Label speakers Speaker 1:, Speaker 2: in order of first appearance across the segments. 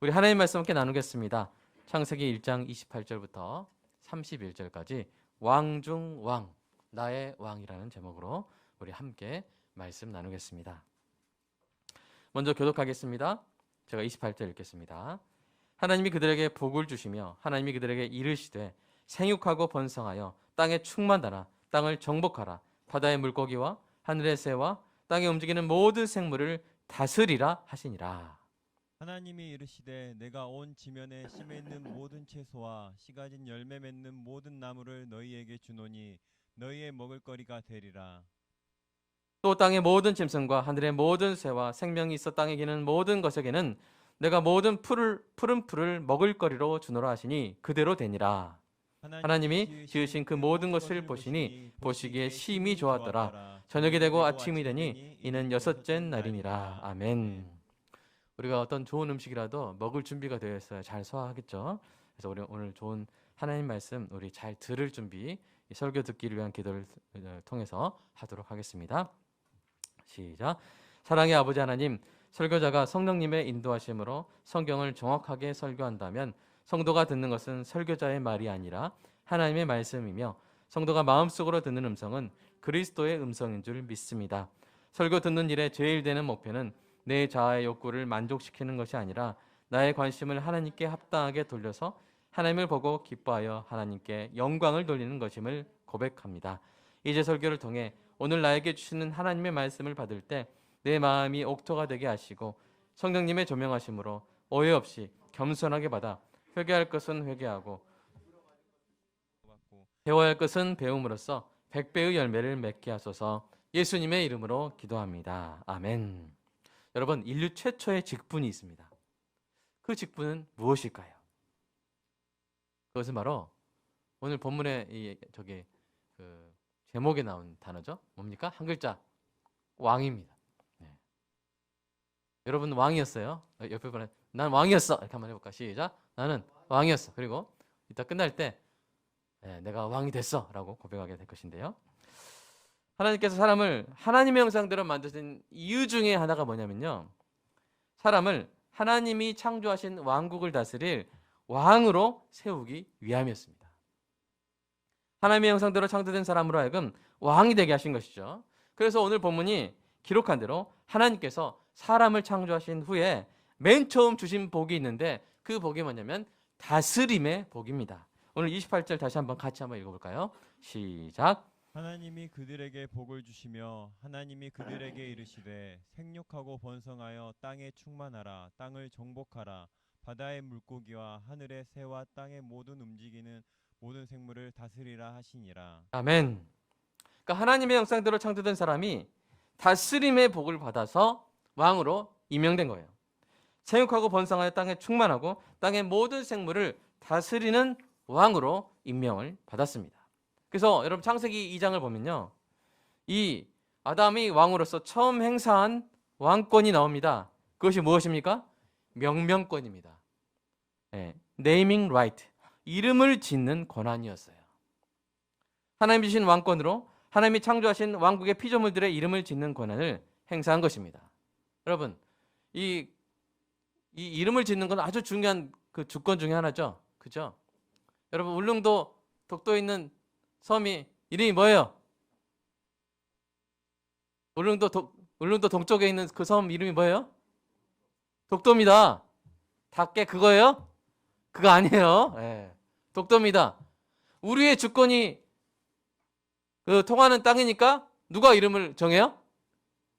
Speaker 1: 우리 하나님 말씀 함께 나누겠습니다. 창세기 1장 28절부터 31절까지 왕 중 왕, 나의 왕이라는 제목으로 우리 함께 말씀 나누겠습니다. 먼저 교독하겠습니다. 제가 28절 읽겠습니다. 하나님이 그들에게 복을 주시며 하나님이 그들에게 이르시되 생육하고 번성하여 땅에 충만하라, 땅을 정복하라, 바다의 물고기와 하늘의 새와 땅에 움직이는 모든 생물을 다스리라 하시니라.
Speaker 2: 하나님이 이르시되 내가 온 지면에 심에 있는 모든 채소와 씨 가진 열매 맺는 모든 나무를 너희에게 주노니 너희의 먹을거리가 되리라.
Speaker 1: 또 땅의 모든 짐승과 하늘의 모든 새와 생명이 있어 땅에 기는 모든 것에게는 내가 모든 푸른 풀을 먹을거리로 주노라 하시니 그대로 되니라. 하나님이 지으신 그 모든 것을 보시니 보시기에 심히 좋았더라. 저녁이 되고 아침이 되니 이는 여섯째 날이니라. 아멘. 우리가 어떤 좋은 음식이라도 먹을 준비가 되어 있어야 잘 소화하겠죠. 그래서 우리 오늘 좋은 하나님 말씀 우리 잘 들을 준비, 이 설교 듣기를 위한 기도를 통해서 하도록 하겠습니다. 시작. 사랑의 아버지 하나님, 설교자가 성령님의 인도하심으로 성경을 정확하게 설교한다면 성도가 듣는 것은 설교자의 말이 아니라 하나님의 말씀이며 성도가 마음속으로 듣는 음성은 그리스도의 음성인 줄 믿습니다. 설교 듣는 일에 제일 되는 목표는 내 자아의 욕구를 만족시키는 것이 아니라 나의 관심을 하나님께 합당하게 돌려서 하나님을 보고 기뻐하여 하나님께 영광을 돌리는 것임을 고백합니다. 이제 설교를 통해 오늘 나에게 주시는 하나님의 말씀을 받을 때 내 마음이 옥토가 되게 하시고 성령님의 조명하심으로 오해 없이 겸손하게 받아 회개할 것은 회개하고 배워야 할 것은 배움으로써 100배의 열매를 맺게 하소서. 예수님의 이름으로 기도합니다. 아멘. 여러분, 인류 최초의 직분이 있습니다. 그 직분은 무엇일까요? 그것은 바로 오늘 본문의 제목에 나온 단어죠. 뭡니까? 한 글자, 왕입니다. 네. 여러분 왕이었어요? 옆에 분은 난 왕이었어. 이렇게 한번 해볼까? 시작. 나는 왕이었어. 그리고 이따 끝날 때 내가 왕이 됐어 라고 고백하게 될 것인데요. 하나님께서 사람을 하나님의 형상대로 만드신 이유 중에 하나가 뭐냐면요, 사람을 하나님이 창조하신 왕국을 다스릴 왕으로 세우기 위함이었습니다. 하나님의 형상대로 창조된 사람으로 하여금 왕이 되게 하신 것이죠. 그래서 오늘 본문이 기록한 대로 하나님께서 사람을 창조하신 후에 맨 처음 주신 복이 있는데 그 복이 뭐냐면 다스림의 복입니다. 오늘 28절 다시 한번 같이 한번 읽어볼까요? 시작.
Speaker 2: 하나님이 그들에게 복을 주시며 하나님이 그들에게 이르시되 생육하고 번성하여 땅에 충만하라, 땅을 정복하라, 바다의 물고기와 하늘의 새와 땅의 모든 움직이는 모든 생물을 다스리라 하시니라.
Speaker 1: 아멘. 그러니까 하나님의 형상대로 창조된 사람이 다스림의 복을 받아서 왕으로 임명된 거예요. 생육하고 번성하여 땅에 충만하고 땅의 모든 생물을 다스리는 왕으로 임명을 받았습니다. 그래서 여러분 창세기 2장을 보면요, 이 아담이 왕으로서 처음 행사한 왕권이 나옵니다. 그것이 무엇입니까? 명명권입니다. 네이밍 라이트, 이름을 짓는 권한이었어요. 하나님 주신 왕권으로 하나님이 창조하신 왕국의 피조물들의 이름을 짓는 권한을 행사한 것입니다. 여러분, 이 이름을 짓는 건 아주 중요한 그 주권 중에 하나죠. 그죠? 여러분, 울릉도 독도에 있는 섬이 이름이 뭐예요? 울릉도 동쪽에 있는 그 섬 이름이 뭐예요? 독도입니다. 닭게 그거예요? 그거 아니에요. 독도입니다. 우리의 주권이 통하는 땅이니까 누가 이름을 정해요?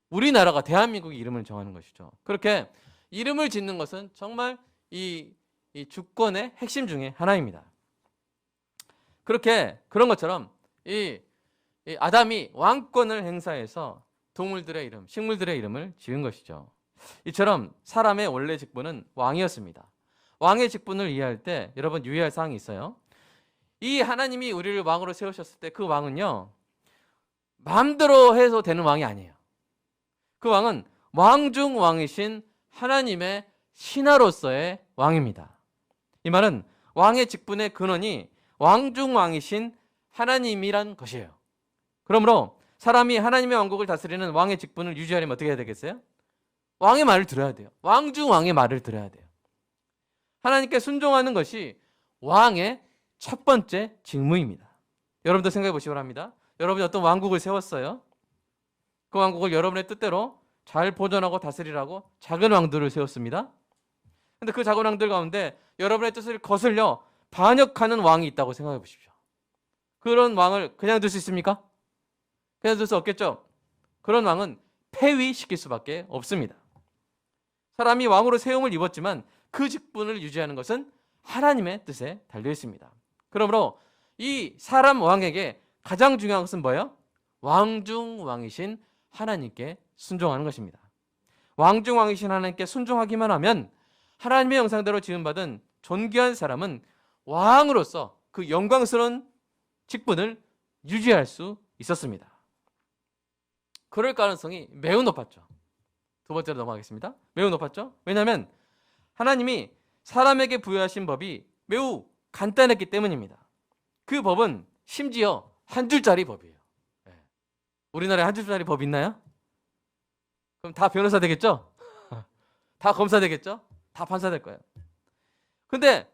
Speaker 1: 우리나라가, 대한민국이 이름을 정하는 것이죠. 그렇게 이름을 짓는 것은 정말 이 주권의 핵심 중에 하나입니다. 그런 것처럼 이 아담이 왕권을 행사해서 동물들의 이름, 식물들의 이름을 지은 것이죠. 이처럼 사람의 원래 직분은 왕이었습니다. 왕의 직분을 이해할 때 여러분 유의할 사항이 있어요. 이 하나님이 우리를 왕으로 세우셨을 때 그 왕은요, 마음대로 해서 되는 왕이 아니에요. 그 왕은 왕 중 왕이신 하나님의 신하로서의 왕입니다. 이 말은 왕의 직분의 근원이 왕 중 왕이신 하나님이란 것이에요. 그러므로 사람이 하나님의 왕국을 다스리는 왕의 직분을 유지하려면 어떻게 해야 되겠어요? 왕의 말을 들어야 돼요. 왕 중 왕의 말을 들어야 돼요. 하나님께 순종하는 것이 왕의 첫 번째 직무입니다. 여러분도 생각해 보시기 바랍니다. 여러분이 어떤 왕국을 세웠어요. 그 왕국을 여러분의 뜻대로 잘 보존하고 다스리라고 작은 왕들을 세웠습니다. 근데 그 작은 왕들 가운데 여러분의 뜻을 거슬려 반역하는 왕이 있다고 생각해 보십시오. 그런 왕을 그냥 둘 수 있습니까? 그냥 둘 수 없겠죠? 그런 왕은 폐위시킬 수밖에 없습니다. 사람이 왕으로 세움을 입었지만 그 직분을 유지하는 것은 하나님의 뜻에 달려 있습니다. 그러므로 이 사람 왕에게 가장 중요한 것은 뭐예요? 왕중 왕이신 하나님께 순종하는 것입니다. 왕중 왕이신 하나님께 순종하기만 하면 하나님의 형상대로 지음받은 존귀한 사람은 왕으로서 그 영광스러운 직분을 유지할 수 있었습니다. 그럴 가능성이 매우 높았죠. 두 번째로 넘어가겠습니다. 매우 높았죠. 왜냐하면 하나님이 사람에게 부여하신 법이 매우 간단했기 때문입니다. 그 법은 심지어 한 줄짜리 법이에요. 우리나라에 한 줄짜리 법 있나요? 그럼 다 변호사 되겠죠? 다 검사 되겠죠? 다 판사 될 거예요. 근데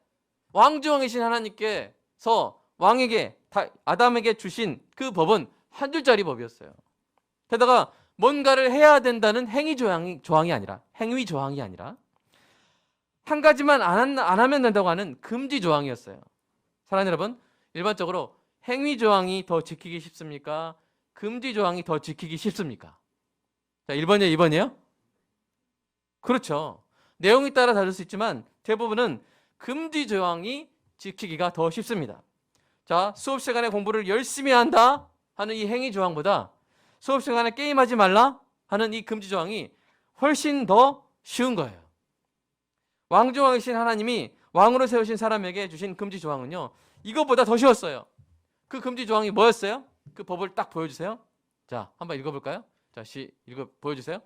Speaker 1: 왕중왕이신 하나님께서 왕에게 아담에게 주신 그 법은 한 줄짜리 법이었어요. 게다가 뭔가를 해야 된다는 행위 조항이 아니라 행위 조항이 아니라 한 가지만 안 하면 된다고 하는 금지 조항이었어요. 사랑하는 여러분, 일반적으로 행위 조항이 더 지키기 쉽습니까? 금지 조항이 더 지키기 쉽습니까? 자, 1번이에요, 2번이에요? 그렇죠. 내용에 따라 다를 수 있지만 대부분은 금지 조항이 지키기가 더 쉽습니다. 자, 수업 시간에 공부를 열심히 한다 하는 이 행위 조항보다 수업 시간에 게임하지 말라 하는 이 금지 조항이 훨씬 더 쉬운 거예요. 왕중왕이신 하나님이 왕으로 세우신 사람에게 주신 금지 조항은요, 이것보다 더 쉬웠어요. 그 금지 조항이 뭐였어요? 그 법을 딱 보여주세요. 자, 한번 읽어볼까요? 자, 보여주세요.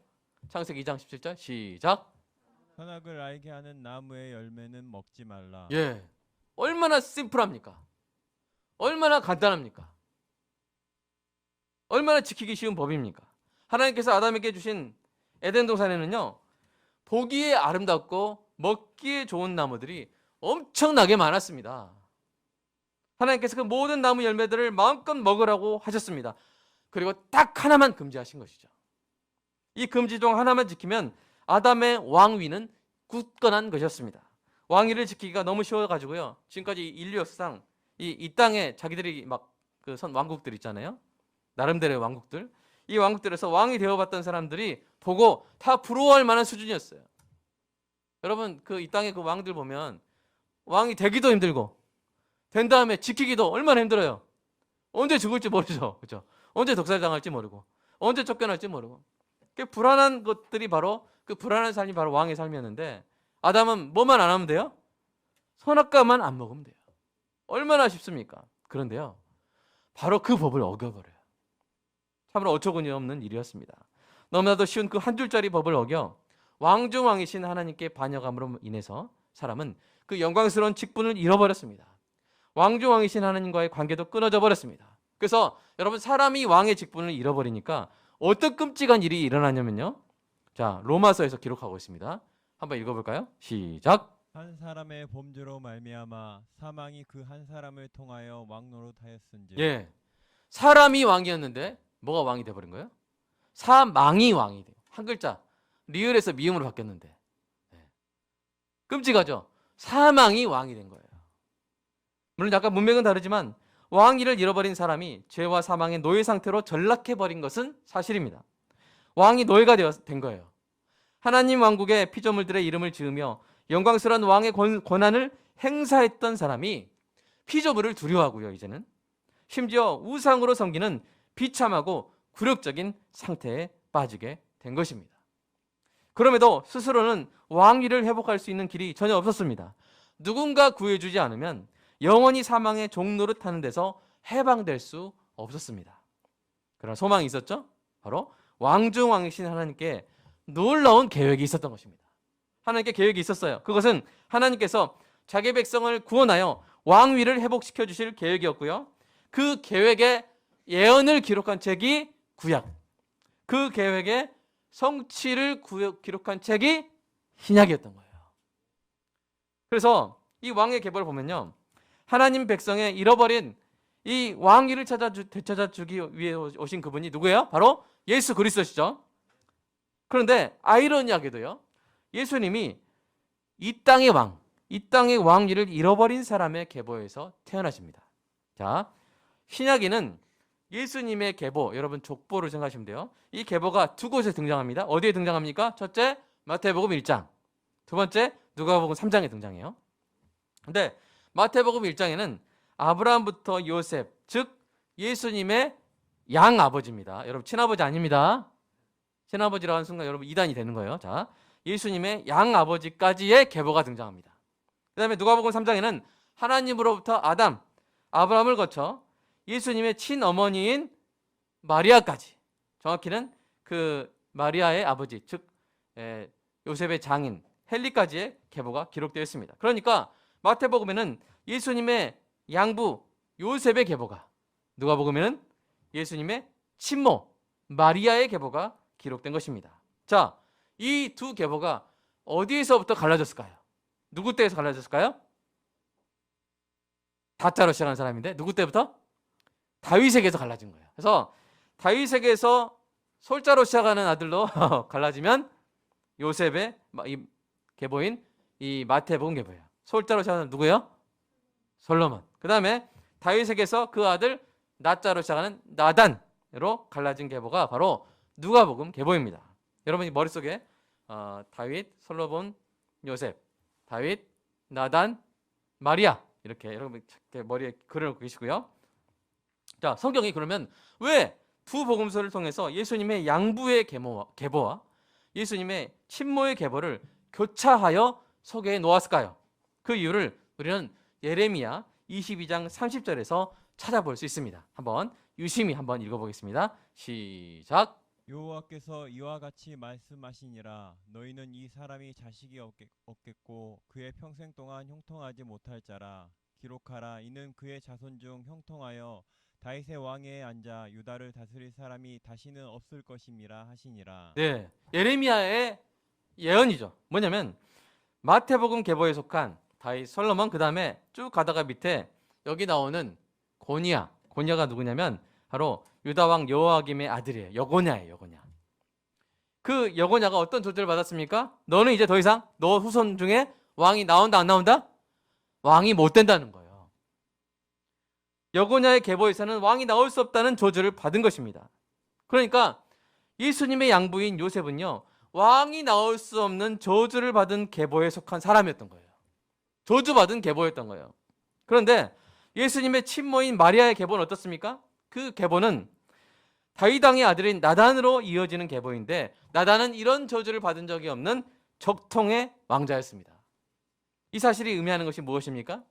Speaker 1: 창세기 2장 17절 시작.
Speaker 2: 선악을 알게 하는 나무의 열매는 먹지 말라.
Speaker 1: 예, 얼마나 심플합니까? 얼마나 간단합니까? 얼마나 지키기 쉬운 법입니까? 하나님께서 아담에게 주신 에덴 동산에는요, 보기에 아름답고 먹기에 좋은 나무들이 엄청나게 많았습니다. 하나님께서 그 모든 나무 열매들을 마음껏 먹으라고 하셨습니다. 그리고 딱 하나만 금지하신 것이죠. 이 금지 조항 하나만 지키면 아담의 왕위는 굳건한 것이었습니다. 왕위를 지키기가 너무 쉬워가지고요, 지금까지 인류 역사상 이 땅에 자기들이 막 그 왕국들 있잖아요. 나름대로의 왕국들. 이 왕국들에서 왕이 되어봤던 사람들이 보고 다 부러워할 만한 수준이었어요. 여러분, 그 이 땅의 그 왕들 보면 왕이 되기도 힘들고 된 다음에 지키기도 얼마나 힘들어요. 언제 죽을지 모르죠. 그렇죠? 언제 독살당할지 모르고 언제 쫓겨날지 모르고. 그 불안한 것들이 바로 그 불안한 삶이 바로 왕의 삶이었는데 아담은 뭐만 안 하면 돼요? 선악과만 안 먹으면 돼요. 얼마나 쉽습니까? 그런데요, 바로 그 법을 어겨버려요. 참으로 어처구니 없는 일이었습니다. 너무나도 쉬운 그 한 줄짜리 법을 어겨 왕중왕이신 하나님께 반역함으로 인해서 사람은 그 영광스러운 직분을 잃어버렸습니다. 왕중왕이신 하나님과의 관계도 끊어져 버렸습니다. 그래서 여러분, 사람이 왕의 직분을 잃어버리니까 어떤 끔찍한 일이 일어나냐면요, 자, 로마서에서 기록하고 있습니다. 한번 읽어볼까요? 시작.
Speaker 2: 한 사람의 범죄로 말미암아 사망이 그 한 사람을 통하여 왕노릇하였은지.
Speaker 1: 예, 사람이 왕이었는데 뭐가 왕이 돼버린 거예요? 사망이 왕이 돼요. 한 글자 리을에서 미음으로 바뀌었는데, 끔찍하죠? 사망이 왕이 된 거예요. 물론 약간 문맥은 다르지만 왕위를 잃어버린 사람이 죄와 사망의 노예 상태로 전락해버린 것은 사실입니다. 왕이 노예가 된 거예요. 하나님 왕국의 피조물들의 이름을 지으며 영광스러운 왕의 권한을 행사했던 사람이 피조물을 두려워하고요, 이제는 심지어 우상으로 섬기는 비참하고 굴욕적인 상태에 빠지게 된 것입니다. 그럼에도 스스로는 왕위를 회복할 수 있는 길이 전혀 없었습니다. 누군가 구해주지 않으면 영원히 사망의 종노릇하는 데서 해방될 수 없었습니다. 그러나 소망이 있었죠. 바로 왕중왕이신 하나님께 놀라운 계획이 있었던 것입니다. 하나님께 계획이 있었어요. 그것은 하나님께서 자기 백성을 구원하여 왕위를 회복시켜 주실 계획이었고요, 그 계획의 예언을 기록한 책이 구약, 그 계획의 성취를 기록한 책이 신약이었던 거예요. 그래서 이 왕의 계보를 보면요, 하나님 백성의 잃어버린 이 왕위를 되찾아주기 위해 오신 그분이 누구예요? 바로 예수 그리스도시죠. 그런데 아이러니하게도요, 예수님이 이 땅의 왕, 이 땅의 왕위를 잃어버린 사람의 계보에서 태어나십니다. 자, 신약에는 예수님의 계보, 여러분 족보를 생각하시면 돼요. 이 계보가 두 곳에 등장합니다. 어디에 등장합니까? 첫째, 마태복음 1장. 두 번째, 누가복음 3장에 등장해요. 근데 마태복음 1장에는 아브라함부터 요셉, 즉 예수님의 양아버지입니다. 여러분 친아버지 아닙니다. 친아버지라고 하는 순간 여러분 이단이 되는 거예요. 자, 예수님의 양아버지까지의 계보가 등장합니다. 그 다음에 누가복음 3장에는 하나님으로부터 아브라함을 거쳐 예수님의 친어머니인 마리아까지, 정확히는 그 마리아의 아버지, 즉 요셉의 장인 헬리까지의 계보가 기록되어 있습니다. 그러니까 마태복음에는 예수님의 양부 요셉의 계보가, 누가복음에는 예수님의 친모 마리아의 계보가 기록된 것입니다. 자, 이 두 계보가 어디에서부터 갈라졌을까요? 누구 때에서 갈라졌을까요? 다자로 시작하는 사람인데 누구 때부터? 다윗에게서 갈라진 거예요. 그래서 다윗에게서 솔자로 시작하는 아들로 갈라지면 요셉의 이 계보인 이 마태복음 계보예요. 솔자로 시작하는 누구예요? 솔로몬. 그 다음에 다윗에게서 그 아들 나자로 시작하는 나단으로 갈라진 계보가 바로 누가복음 계보입니다. 여러분이 머릿속에 다윗, 솔로몬, 요셉, 다윗, 나단, 마리아 이렇게 여러분 머리에 그려놓고 계시고요. 자, 성경이 그러면 왜 두 복음서를 통해서 예수님의 양부의 계보와 예수님의 친모의 계보를 교차하여 소개해 놓았을까요? 그 이유를 우리는 예레미야 22장 30절에서 찾아볼 수 있습니다. 한번 유심히 한번 읽어보겠습니다. 시작.
Speaker 2: 여호와께서 이와 같이 말씀하시니라. 너희는 이 사람이 자식이 없겠고 그의 평생 동안 형통하지 못할 자라. 기록하라. 이는 그의 자손 중 형통하여 다윗의 왕위에 앉아 유다를 다스릴 사람이 다시는 없을 것임이라 하시니라.
Speaker 1: 네, 예레미야의 예언이죠. 뭐냐면 마태복음 계보에 속한 다윗, 솔로몬, 그 다음에 쭉 가다가 밑에 여기 나오는 고니야가 누구냐면 바로 유다 왕 여호와김의 아들이에요. 여고냐예요. 여고냐. 그 여고냐가 어떤 조절을 받았습니까? 너는 이제 더 이상 너 후손 중에 왕이 나온다 안 나온다? 왕이 못 된다는 거예요. 여고냐의 계보에서는 왕이 나올 수 없다는 저주를 받은 것입니다. 그러니까 예수님의 양부인 요셉은요, 왕이 나올 수 없는 저주를 받은 계보에 속한 사람이었던 거예요. 저주받은 계보였던 거예요. 그런데 예수님의 친모인 마리아의 계보는 어떻습니까? 그 계보는 다윗 왕의 아들인 나단으로 이어지는 계보인데, 나단은 이런 저주를 받은 적이 없는 적통의 왕자였습니다. 이 사실이 의미하는 것이 무엇입니까?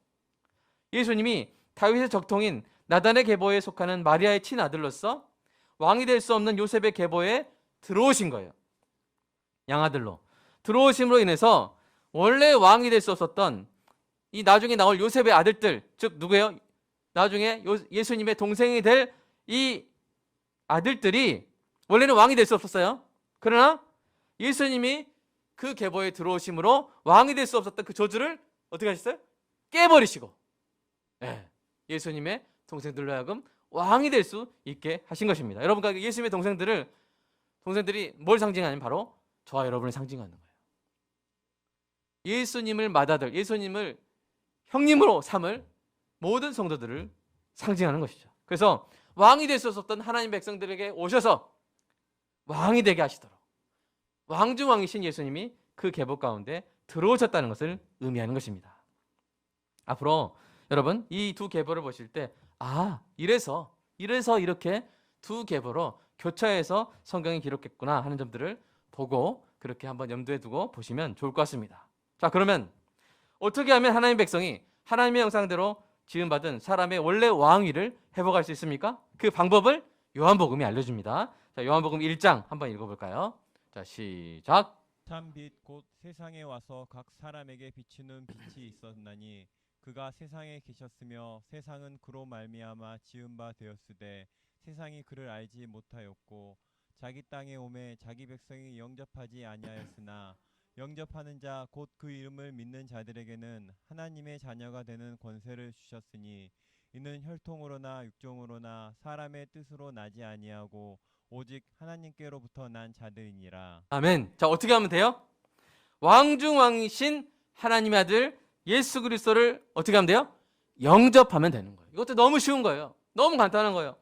Speaker 1: 예수님이 다윗의 적통인 나단의 계보에 속하는 마리아의 친아들로서 왕이 될 수 없는 요셉의 계보에 들어오신 거예요. 양아들로 들어오심으로 인해서 원래 왕이 될 수 없었던 이 나중에 나올 요셉의 아들들, 즉 누구예요? 나중에 예수님의 동생이 될 이 아들들이 원래는 왕이 될 수 없었어요. 그러나 예수님이 그 계보에 들어오심으로 왕이 될 수 없었던 그 저주를 어떻게 하셨어요? 깨버리시고, 예수님의 동생들로 하여금 왕이 될 수 있게 하신 것입니다. 여러분, 예수님의 동생들이 뭘 상징하냐면 바로 저와 여러분을 상징하는 거예요. 예수님을 맏아들, 예수님을 형님으로 삼을 모든 성도들을 상징하는 것이죠. 그래서 왕이 될 수 없었던 하나님 백성들에게 오셔서 왕이 되게 하시도록 왕중왕이신 예수님이 그 계보 가운데 들어오셨다는 것을 의미하는 것입니다. 앞으로 여러분 이 두 계보를 보실 때 이래서 이렇게 두 계보로 교차해서 성경이 기록했구나 하는 점들을 보고 그렇게 한번 염두에 두고 보시면 좋을 것 같습니다. 자, 그러면 어떻게 하면 하나님 백성이 하나님의 형상대로 지음받은 사람의 원래 왕위를 회복할 수 있습니까? 그 방법을 요한복음이 알려줍니다. 자, 요한복음 1장 한번 읽어볼까요? 자, 시작.
Speaker 2: 참 빛 곧 세상에 와서 각 사람에게 비추는 빛이 있었나니 그가 세상에 계셨으며 세상은 그로 말미암아 지은 바 되었으되 세상이 그를 알지 못하였고 자기 땅에 오매 자기 백성이 영접하지 아니하였으나 영접하는 자 곧 그 이름을 믿는 자들에게는 하나님의 자녀가 되는 권세를 주셨으니 이는 혈통으로나 육종으로나 사람의 뜻으로 나지 아니하고 오직 하나님께로부터 난 자들이니라.
Speaker 1: 아멘. 자, 어떻게 하면 돼요? 왕중왕이신 하나님의 아들 예수 그리스도를 어떻게 하면 돼요? 영접하면 되는 거예요. 이것도 너무 쉬운 거예요. 너무 간단한 거예요.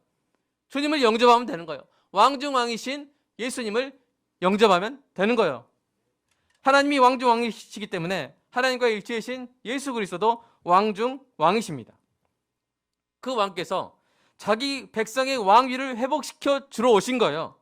Speaker 1: 주님을 영접하면 되는 거예요. 왕중왕이신 예수님을 영접하면 되는 거예요. 하나님이 왕중왕이시기 때문에 하나님과 일치하신 예수 그리스도도 왕중왕이십니다. 그 왕께서 자기 백성의 왕위를 회복시켜 주러 오신 거예요.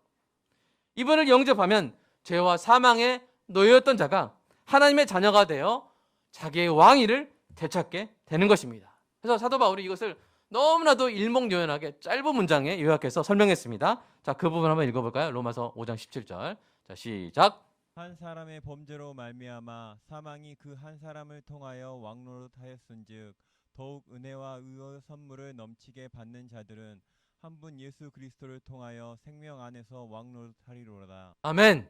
Speaker 1: 이분을 영접하면 죄와 사망에 놓여있던 자가 하나님의 자녀가 되어 자기의 왕위를 되찾게 되는 것입니다. 그래서 사도 바울이 이것을 너무나도 일목요연하게 짧은 문장에 요약해서 설명했습니다. 자, 그 부분 한번 읽어볼까요? 로마서 5장 17절. 자, 시작.
Speaker 2: 한 사람의 범죄로 말미암아 사망이 그 한 사람을 통하여 왕노릇하였은즉 더욱 은혜와 의의 선물을 넘치게 받는 자들은 한 분 예수 그리스도를 통하여 생명 안에서 왕노릇하리로다.
Speaker 1: 아멘.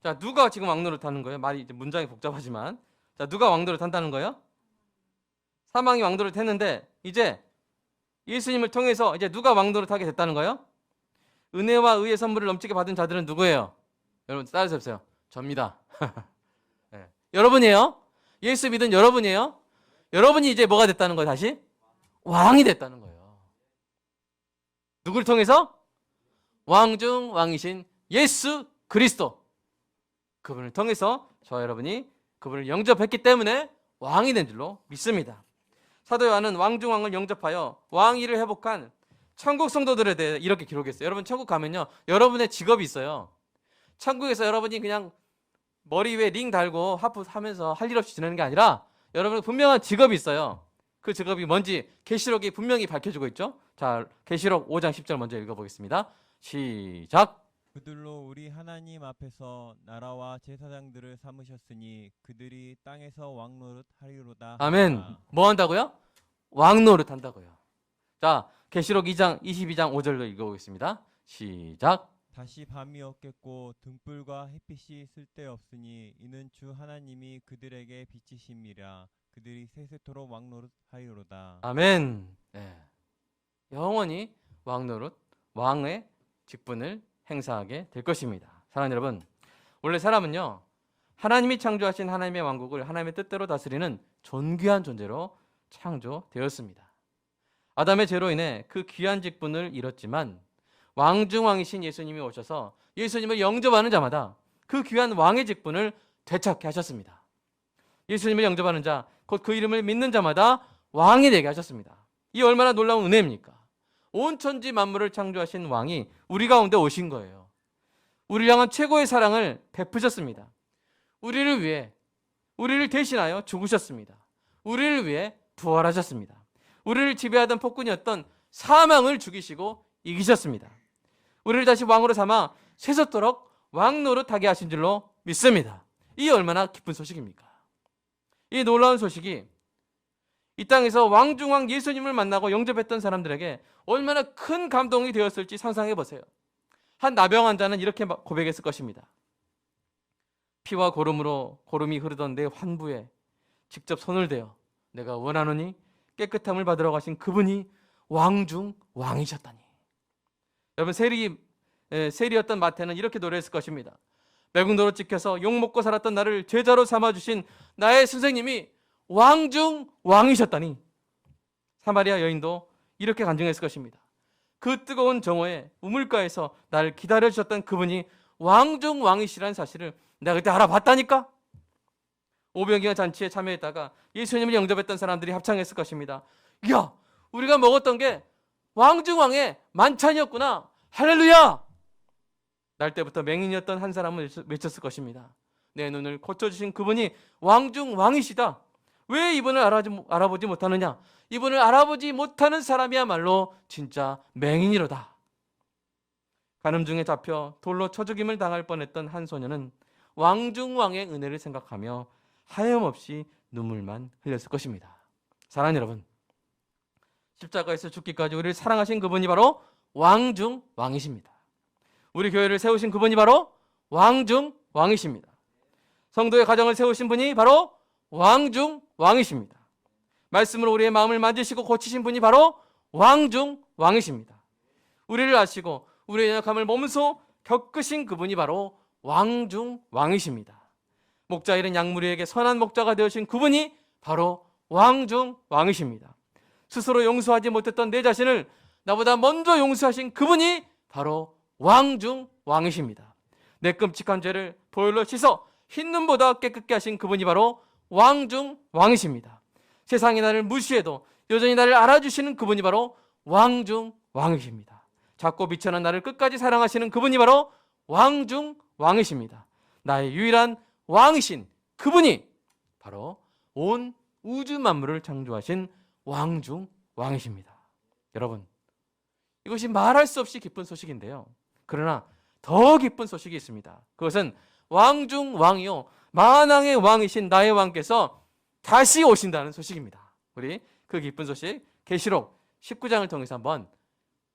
Speaker 1: 자, 누가 지금 왕노릇 하는 거예요? 말이 이제 문장이 복잡하지만, 자, 누가 왕노릇 한다는 거예요? 사망이 왕노릇 했는데 이제 예수님을 통해서 이제 누가 왕노릇 하게 됐다는 거예요? 은혜와 의의 선물을 넘치게 받은 자들은 누구예요? 여러분 따라서 해보세요. 접니다. 네. 여러분이에요. 예수 믿은 여러분이에요. 여러분이 이제 뭐가 됐다는 거예요? 다시 왕이 됐다는 거예요. 누구를 통해서? 왕중 왕이신 예수 그리스도, 그분을 통해서 저와 여러분이 그분을 영접했기 때문에 왕이 된 줄로 믿습니다. 사도 요한은 왕중왕을 영접하여 왕위를 회복한 천국 성도들에 대해 이렇게 기록했어요. 여러분 천국 가면요, 여러분의 직업이 있어요. 천국에서 여러분이 그냥 머리 위에 링 달고 하프 하면서 할 일 없이 지내는 게 아니라 여러분 분명한 직업이 있어요. 그 직업이 뭔지 계시록이 분명히 밝혀주고 있죠. 자, 계시록 5장 10절 먼저 읽어보겠습니다. 시작.
Speaker 2: 그들로 우리 하나님 앞에서 나라와 제사장들을 삼으셨으니 그들이 땅에서 왕노릇하리로다.
Speaker 1: 아멘. 뭐 한다고요? 왕노릇 한다고요. 자, 계시록 2장 22장 5절로 읽어보겠습니다. 시작.
Speaker 2: 다시 밤이 없겠고 등불과 햇빛이 쓸데없으니 이는 주 하나님이 그들에게 빛이심이라. 그들이 세세토록 왕노릇하리로다.
Speaker 1: 아멘. 네. 영원히 왕노릇, 왕의 직분을 행사하게 될 것입니다. 사랑하는 여러분, 원래 사람은요, 하나님이 창조하신 하나님의 왕국을 하나님의 뜻대로 다스리는 존귀한 존재로 창조되었습니다. 아담의 죄로 인해 그 귀한 직분을 잃었지만 왕중왕이신 예수님이 오셔서 예수님을 영접하는 자마다 그 귀한 왕의 직분을 되찾게 하셨습니다. 예수님을 영접하는 자, 곧 그 이름을 믿는 자마다 왕이 되게 하셨습니다. 이 얼마나 놀라운 은혜입니까? 온 천지 만물을 창조하신 왕이 우리 가운데 오신 거예요. 우리를 향한 최고의 사랑을 베푸셨습니다. 우리를 위해, 우리를 대신하여 죽으셨습니다. 우리를 위해 부활하셨습니다. 우리를 지배하던 폭군이었던 사망을 죽이시고 이기셨습니다. 우리를 다시 왕으로 삼아 세속토록 왕노릇하게 하신 줄로 믿습니다. 이 얼마나 기쁜 소식입니까? 이 놀라운 소식이 이 땅에서 왕중왕 예수님을 만나고 영접했던 사람들에게 얼마나 큰 감동이 되었을지 상상해 보세요. 한 나병 환자는 이렇게 고백했을 것입니다. 피와 고름이 흐르던 내 환부에 직접 손을 대어 내가 원하노니 깨끗함을 받으러 가신 그분이 왕중왕이셨다니. 여러분, 세리였던 마태는 이렇게 노래했을 것입니다. 매국노로 찍혀서 욕먹고 살았던 나를 제자로 삼아주신 나의 선생님이 왕중왕이셨다니. 사마리아 여인도 이렇게 간증했을 것입니다. 그 뜨거운 정오에 우물가에서 나를 기다려주셨던 그분이 왕중왕이시라는 사실을 내가 그때 알아봤다니까. 오병이어 잔치에 참여했다가 예수님을 영접했던 사람들이 합창했을 것입니다. 이야, 우리가 먹었던 게 왕중왕의 만찬이었구나. 할렐루야! 날 때부터 맹인이었던 한 사람은 외쳤을 것입니다. 내 눈을 고쳐주신 그분이 왕중왕이시다. 왜 이분을 알아보지 못하느냐? 이분을 알아보지 못하는 사람이야말로 진짜 맹인이로다. 간음 중에 잡혀 돌로 쳐 죽임을 당할 뻔했던 한 소녀는 왕중왕의 은혜를 생각하며 하염없이 눈물만 흘렸을 것입니다. 사랑하는 여러분, 십자가에서 죽기까지 우리를 사랑하신 그분이 바로 왕중왕이십니다. 우리 교회를 세우신 그분이 바로 왕중왕이십니다. 성도의 가정을 세우신 분이 바로 왕 중 왕이십니다. 말씀으로 우리의 마음을 만지시고 고치신 분이 바로 왕 중 왕이십니다. 우리를 아시고 우리의 연약함을 몸소 겪으신 그분이 바로 왕 중 왕이십니다. 목자 잃은 양무리에게 선한 목자가 되어신 그분이 바로 왕 중 왕이십니다. 스스로 용서하지 못했던 내 자신을 나보다 먼저 용서하신 그분이 바로 왕 중 왕이십니다. 내 끔찍한 죄를 보혈로 씻어 흰 눈보다 깨끗게 하신 그분이 바로 왕 중 왕이십니다. 세상이 나를 무시해도 여전히 나를 알아주시는 그분이 바로 왕 중 왕이십니다. 작고 비천한 나를 끝까지 사랑하시는 그분이 바로 왕 중 왕이십니다. 나의 유일한 왕이신 그분이 바로 온 우주 만물을 창조하신 왕 중 왕이십니다. 여러분, 이것이 말할 수 없이 기쁜 소식인데요. 그러나 더 기쁜 소식이 있습니다. 그것은 왕 중 왕이요 만왕의 왕이신 나의 왕께서 다시 오신다는 소식입니다. 우리 그 기쁜 소식 계시록 19장을 통해서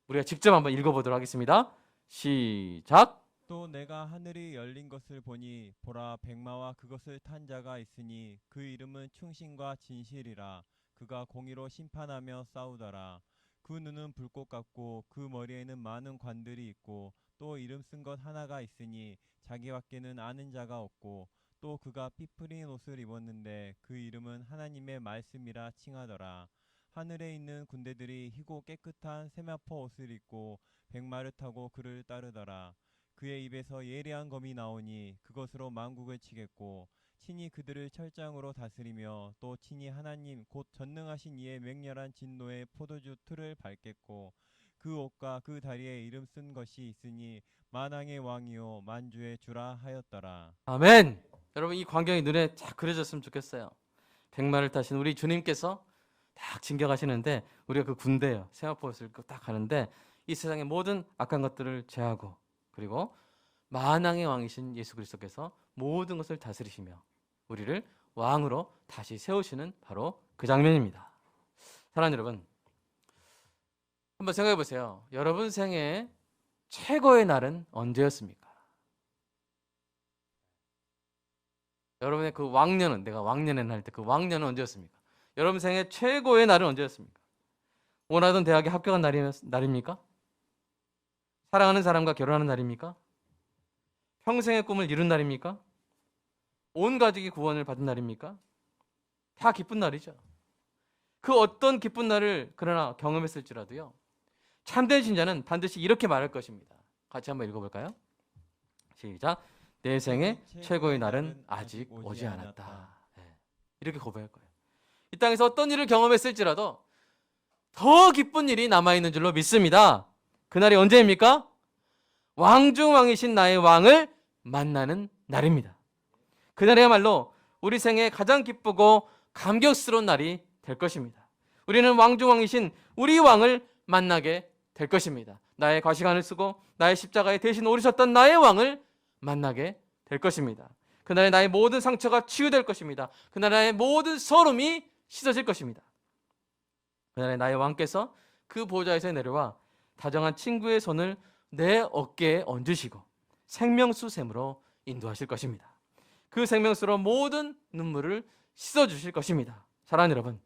Speaker 1: 우리가 직접 한번 읽어보도록 하겠습니다. 시작.
Speaker 2: 또 내가 하늘이 열린 것을 보니 보라 백마와 그것을 탄 자가 있으니 그 이름은 충신과 진실이라. 그가 공의로 심판하며 싸우더라. 그 눈은 불꽃 같고 그 머리에는 많은 관들이 있고 또 이름 쓴 것 하나가 있으니 자기밖에는 아는 자가 없고 또 그가 피 풀린 옷을 입었는데 그 이름은 하나님의 말씀이라 칭하더라. 하늘에 있는 군대들이 희고 깨끗한 세마포 옷을 입고 백마를 타고 그를 따르더라. 그의 입에서 예리한 검이 나오니 그것으로 만국을 치겠고 친히 그들을 철장으로 다스리며 또 친히 하나님 곧 전능하신 이의 맹렬한 진노의 포도주 틀을 밟겠고 그 옷과 그 다리에 이름 쓴 것이 있으니 만왕의 왕이요 만주의 주라 하였더라.
Speaker 1: 아멘. 여러분, 이 광경이 눈에 쫙 그려졌으면 좋겠어요. 백마를 타신 우리 주님께서 딱 진격하시는데 우리가 그 군대예요. 세마포옷을 딱 하는데 이 세상의 모든 악한 것들을 제하고 그리고 만왕의 왕이신 예수 그리스도께서 모든 것을 다스리시며 우리를 왕으로 다시 세우시는 바로 그 장면입니다. 사랑하는 여러분, 한번 생각해 보세요. 여러분 생애 최고의 날은 언제였습니까? 여러분의 그 왕년은, 내가 왕년에 할 때 그 왕년은 언제였습니까? 여러분 생애 최고의 날은 언제였습니까? 원하던 대학에 합격한 날입니까? 사랑하는 사람과 결혼하는 날입니까? 평생의 꿈을 이룬 날입니까? 온 가족이 구원을 받은 날입니까? 다 기쁜 날이죠. 그 어떤 기쁜 날을 그러나 경험했을지라도요, 참된 신자는 반드시 이렇게 말할 것입니다. 같이 한번 읽어볼까요? 시작. 내 생의 최고의 날은 아직 오지 않았다. 네. 이렇게 고백할 거예요. 이 땅에서 어떤 일을 경험했을지라도 더 기쁜 일이 남아있는 줄로 믿습니다. 그날이 언제입니까? 왕중왕이신 나의 왕을 만나는 날입니다. 그날이야말로 우리 생에 가장 기쁘고 감격스러운 날이 될 것입니다. 우리는 왕중왕이신 우리 왕을 만나게 될 것입니다. 나의 과시간을 쓰고 나의 십자가에 대신 오르셨던 나의 왕을 만나게 될 것입니다. 그날에 나의 모든 상처가 치유될 것입니다. 그날에 나의 모든 서름이 씻어질 것입니다. 그날에 나의 왕께서 그 보좌에서 내려와 다정한 친구의 손을 내 어깨에 얹으시고 생명수 샘으로 인도하실 것입니다. 그 생명수로 모든 눈물을 씻어주실 것입니다. 사랑하는 여러분,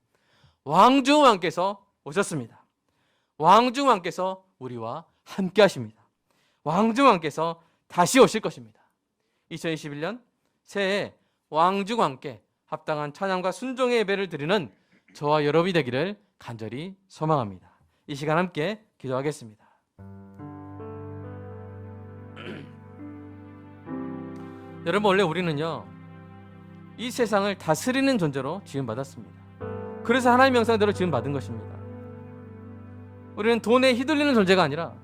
Speaker 1: 왕중왕께서 오셨습니다. 왕중왕께서 우리와 함께 하십니다. 왕중왕께서 다시 오실 것입니다. 2021년 새해 왕중왕께 합당한 찬양과 순종의 예배를 드리는 저와 여러분이 되기를 간절히 소망합니다. 이 시간 함께 기도하겠습니다. 여러분, 원래 우리는요, 이 세상을 다스리는 존재로 지음받았습니다. 그래서 하나님의 형상대로 지음받은 것입니다. 우리는 돈에 휘둘리는 존재가 아니라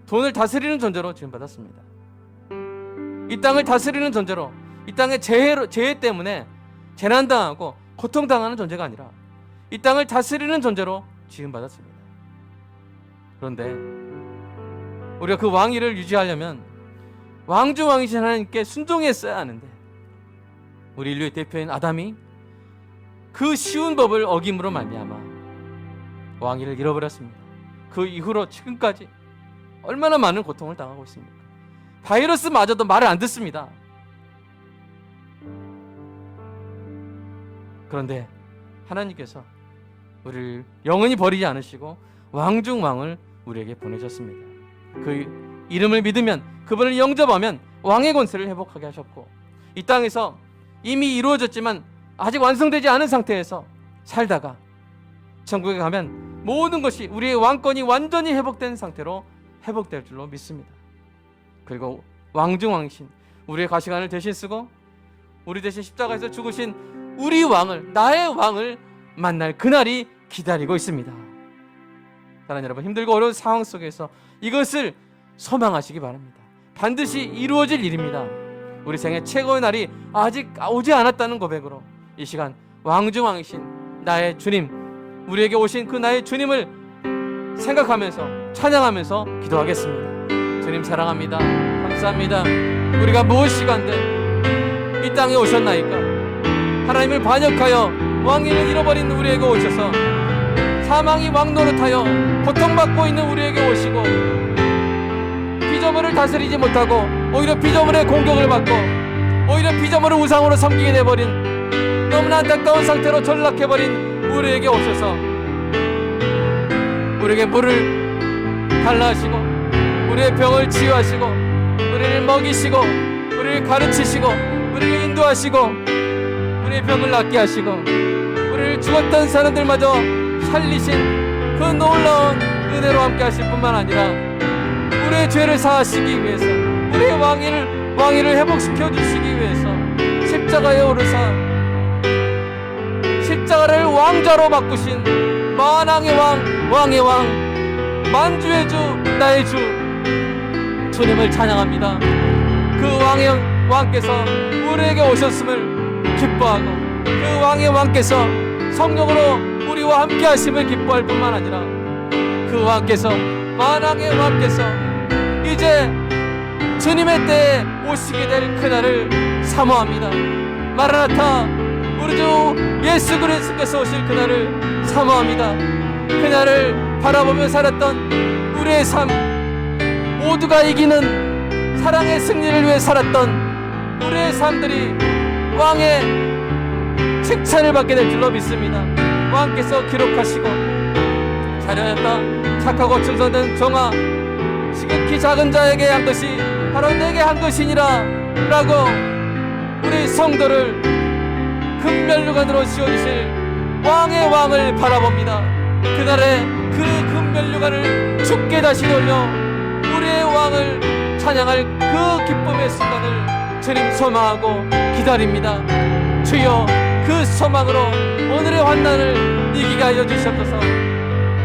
Speaker 1: 돈을 다스리는 존재로 지음받았습니다. 이 땅을 다스리는 존재로, 이 땅의 재해 때문에 재난당하고 고통당하는 존재가 아니라 이 땅을 다스리는 존재로 지음받았습니다. 그런데 우리가 그 왕위를 유지하려면 왕중왕이신 하나님께 순종했어야 하는데 우리 인류의 대표인 아담이 그 쉬운 법을 어김으로 말미암아 왕위를 잃어버렸습니다. 그 이후로 지금까지 얼마나 많은 고통을 당하고 있습니까? 바이러스마저도 말을 안 듣습니다. 그런데 하나님께서 우리를 영원히 버리지 않으시고 왕중왕을 우리에게 보내셨습니다. 그 이름을 믿으면, 그분을 영접하면 왕의 권세를 회복하게 하셨고, 이 땅에서 이미 이루어졌지만 아직 완성되지 않은 상태에서 살다가 천국에 가면 모든 것이, 우리의 왕권이 완전히 회복된 상태로 회복될 줄로 믿습니다. 그리고 왕중왕이신 우리의 가시관을 대신 쓰고 우리 대신 십자가에서 죽으신 우리 왕을, 나의 왕을 만날 그날이 기다리고 있습니다. 사랑하는 여러분, 힘들고 어려운 상황 속에서 이것을 소망하시기 바랍니다. 반드시 이루어질 일입니다. 우리 생애 최고의 날이 아직 오지 않았다는 고백으로 이 시간 왕중왕이신 나의 주님, 우리에게 오신 그 나의 주님을 생각하면서 찬양하면서 기도하겠습니다. 주님 사랑합니다. 감사합니다. 우리가 무엇이간데 이 땅에 오셨나이까? 하나님을 반역하여 왕위를 잃어버린 우리에게 오셔서 사망이 왕노릇하여 고통받고 있는 우리에게 오시고, 피조물을 다스리지 못하고 오히려 피조물의 공격을 받고 오히려 피조물을 우상으로 섬기게 돼버린 너무나 안타까운 상태로 전락해버린 우리에게 오셔서 우리에게 물을 달라하시고 우리의 병을 치유하시고 우리를 먹이시고 우리를 가르치시고 우리를 인도하시고 우리의 병을 낫게 하시고 우리를 죽었던 사람들마저 살리신 그 놀라운 은혜로 함께 하실 뿐만 아니라 우리의 죄를 사하시기 위해서, 우리의 왕위를 회복시켜 주시기 위해서 십자가에 오르사 십자가를 왕좌로 바꾸신 만왕의 왕, 왕의 왕, 만주의 주, 나의 주 주님을 찬양합니다. 그 왕의 왕께서 우리에게 오셨음을 기뻐하고, 그 왕의 왕께서 성령으로 우리와 함께 하심을 기뻐할 뿐만 아니라 그 왕께서, 만왕의 왕께서 이제 주님의 때에 오시게 될 그날을 사모합니다. 마라나타, 우리 주 예수 그리스도께서 오실 그날을 사모합니다. 그날을 바라보며 살았던 우리의 삶, 모두가 이기는 사랑의 승리를 위해 살았던 우리의 삶들이 왕의 칭찬을 받게 될 줄로 믿습니다. 왕께서 기록하시고 잘하였다 착하고 충성된 종아, 지극히 작은 자에게 한 것이 바로 내게 한 것이니라 라고 우리 성도를 금면류관으로 씌워주실 왕의 왕을 바라봅니다. 그날에 그 금면류관을 주께 다시 돌려 우리의 왕을 찬양할 그 기쁨의 순간을 주님 소망하고 기다립니다. 주여, 그 소망으로 오늘의 환난을 이기게 하여 주시옵소서.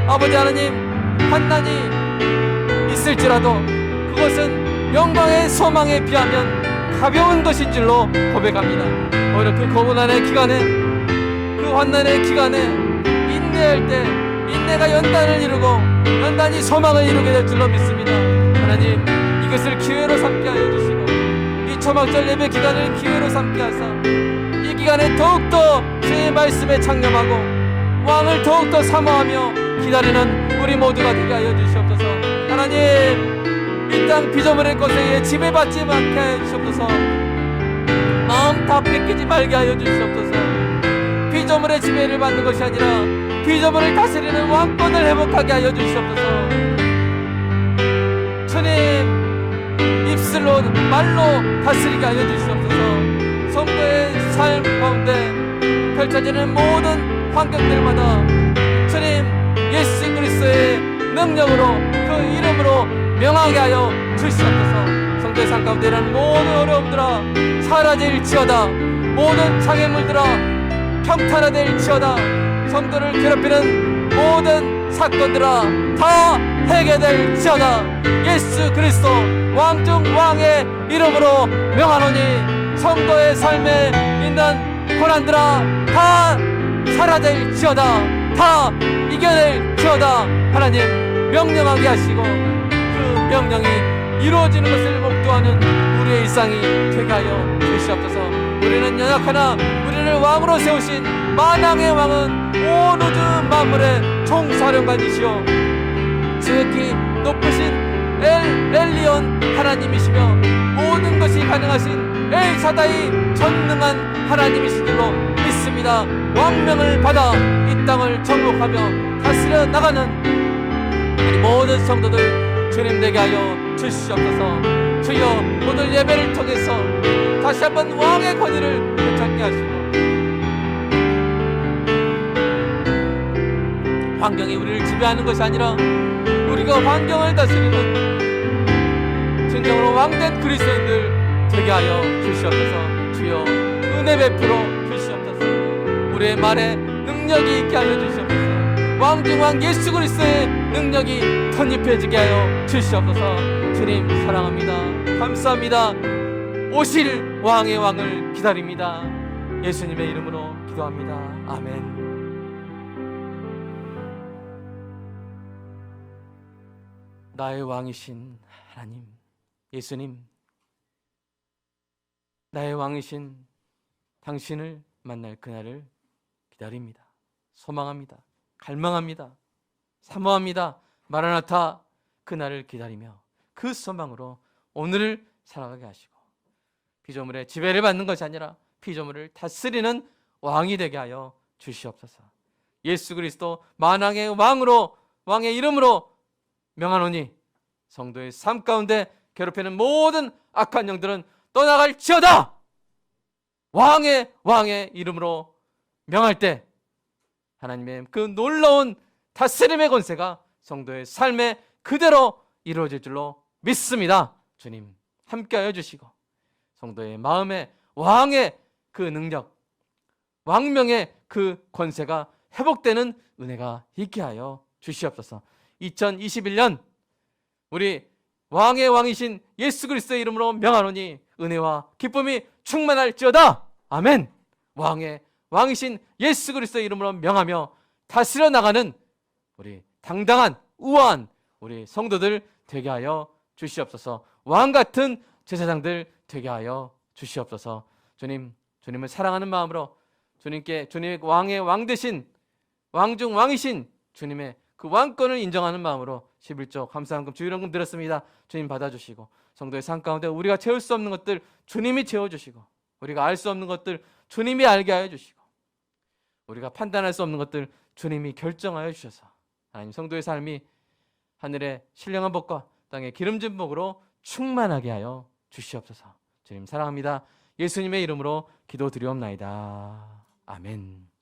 Speaker 1: 아버지 하나님, 환난이 있을지라도 그것은 영광의 소망에 비하면 가벼운 것인 줄로 고백합니다. 오히려 그 고난의 기간에, 그 환난의 기간에 인내할 때 인내가 연단을 이루고 연단이 소망을 이루게 될 줄로 믿습니다. 하나님, 이것을 기회로 삼게 하여 주시고 이 초막절 예배 기간을 기회로 삼게 하사 이 기간에 더욱더 주의 말씀에 창념하고 왕을 더욱더 사모하며 기다리는 우리 모두가 되게 하여 주시옵소서. 하나님, 이 땅 피조물의 것에 지배받지 않게 하여 주시옵소서. 마음 다 뺏기지 말게 하여 주시옵소서. 피조물의 지배를 받는 것이 아니라 피조물을 다스리는 왕권을 회복하게 하여 주시옵소서. 주님, 입술로 말로 다스리게 하여 주시옵소서. 성도의 삶 가운데 펼쳐지는 모든 환경들마다 주님 예수 그리스도의 능력으로, 그 이름으로 명하게 하여 주시옵소서. 성도의 삶 가운데 일어나는 모든 어려움들아 사라질지어다. 모든 장애물들아 평탄화될지어다. 성도를 괴롭히는 모든 사건들아 다 해결될지어다. 예수 그리스도 왕중 왕의 이름으로 명하노니 성도의 삶에 있는 고난들아 다 사라질지어다. 다 이겨낼지어다. 하나님, 명령하게 하시고 그 명령이 이루어지는 것을 목도하는 우리의 일상이 되게 하여 주시옵소서. 우리는 연약하나 우리를 왕으로 세우신 만왕의 왕은 온 우주 만물의 총사령관이시오 지극히 높으신 엘리온 하나님이시며 모든 것이 가능하신 엘사다이 전능한 하나님이신 줄로 믿습니다. 사랑합니다. 왕명을 받아 이 땅을 정복하며 다스려 나가는 우리 모든 성도들 주님 되게 하여 주시옵소서. 주여 오늘 예배를 통해서 다시 한번 왕의 권위를 되찾게 하시고 환경이 우리를 지배하는 것이 아니라 우리가 환경을 다스리는 진정으로 왕된 그리스도인들 되게 하여 주시옵소서. 주여 은혜 베풀어 주시옵소서. 우리의 말에 능력이 있게 하여 주시옵소서. 왕중왕 예수 그리스도의 능력이 덧입혀지게 하여 주시옵소서. 주님 사랑합니다. 감사합니다. 오실 왕의 왕을 기다립니다. 예수님의 이름으로 기도합니다. 아멘. 나의 왕이신 하나님, 예수님, 나의 왕이신 당신을 만날 그날을 기다립니다. 소망합니다. 갈망합니다. 사모합니다. 마라나타, 그날을 기다리며 그 소망으로 오늘을 살아가게 하시고 피조물의 지배를 받는 것이 아니라 피조물을 다스리는 왕이 되게 하여 주시옵소서. 예수 그리스도 만왕의 왕으로, 왕의 이름으로 명하노니 성도의 삶 가운데 괴롭히는 모든 악한 영들은 떠나갈지어다. 왕의 이름으로 명할 때 하나님의 그 놀라운 다스림의 권세가 성도의 삶에 그대로 이루어질 줄로 믿습니다. 주님 함께하여 주시고 성도의 마음에 왕의 그 능력, 왕명의 그 권세가 회복되는 은혜가 있게 하여 주시옵소서. 2021년 우리 왕의 왕이신 예수 그리스도의 이름으로 명하노니 은혜와 기쁨이 충만할지어다. 아멘. 왕의 왕이신 예수 그리스도의 이름으로 명하며 다스려 나가는 우리 당당한 우아한 우리 성도들 되게 하여 주시옵소서. 왕 같은 제사장들 되게 하여 주시옵소서. 주님을 사랑하는 마음으로 주님께 주님의 왕의 왕 되신 왕중 왕이신 주님의 그 왕권을 인정하는 마음으로 11조 감사한금 주일원금 드렸습니다. 주님 받아주시고 성도의 삶 가운데 우리가 채울 수 없는 것들 주님이 채워주시고 우리가 알 수 없는 것들 주님이 알게 하여 주시고 우리가 판단할 수 없는 것들 주님이 결정하여 주셔서 하나님 성도의 삶이 하늘의 신령한 복과 땅의 기름진 복으로 충만하게 하여 주시옵소서. 주님 사랑합니다. 예수님의 이름으로 기도드리옵나이다. 아멘.